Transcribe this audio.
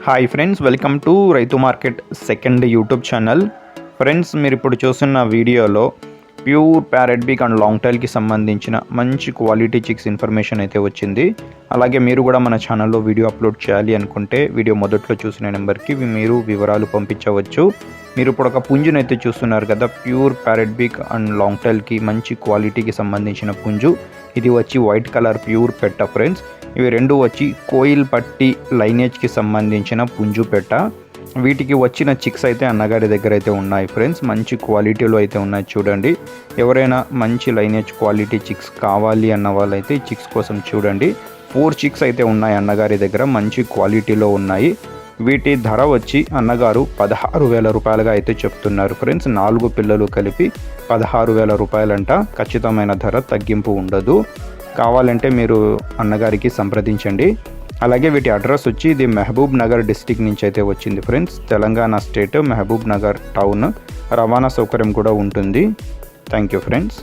Hi friends, welcome to Raithu market second YouTube channel. Friends, మీరు ఇప్పుడు చూస్తున్న వీడియోలో pure parrot big and long టైల్కి సంబంధించిన మంచి క్వాలిటీ చిక్స్ ఇన్ఫర్మేషన్ అయితే వచ్చింది. అలాగే మీరు కూడా మన ఛానల్లో వీడియో అప్లోడ్ చేయాలి అనుకుంటే వీడియో మొదట్లో చూసిన నెంబర్కి మీరు వివరాలు పంపించవచ్చు. మీరు ఇప్పుడు ఒక పుంజును అయితే చూస్తున్నారు కదా, pure parrot big and long టైల్కి మంచి క్వాలిటీకి సంబంధించిన పుంజు. ఇది వచ్చి వైట్ కలర్ ప్యూర్ పెట్ట ఫ్రెండ్స్. ఇవి రెండు వచ్చి కోయిల్ పట్టి లైనేజ్కి సంబంధించిన పుంజు పెట్ట. వీటికి వచ్చిన చిక్స్ అయితే అన్నగారి దగ్గర అయితే ఉన్నాయి ఫ్రెండ్స్. మంచి క్వాలిటీలో అయితే ఉన్నాయి చూడండి. ఎవరైనా మంచి లైనేజ్ క్వాలిటీ చిక్స్ కావాలి అన్న వాళ్ళైతే ఈ చిక్స్ కోసం చూడండి. 4 చిక్స్ అయితే ఉన్నాయి అన్నగారి దగ్గర, మంచి క్వాలిటీలో ఉన్నాయి. వీటి ధర వచ్చి అన్నగారు 16,000 రూపాయలుగా అయితే చెప్తున్నారు ఫ్రెండ్స్. 4 పిల్లలు కలిపి 16,000 రూపాయలంట. ఖచ్చితమైన ధర తగ్గింపు ఉండదు. కావాలంటే మీరు అన్నగారికి సంప్రదించండి. అలాగే వీటి అడ్రస్ వచ్చి ఇది మహబూబ్ నగర్ డిస్టిక్ నుంచి అయితే వచ్చింది friends. Telangana state Mahbubnagar town. రవాణా సౌకర్యం కూడా ఉంటుంది. Thank you friends.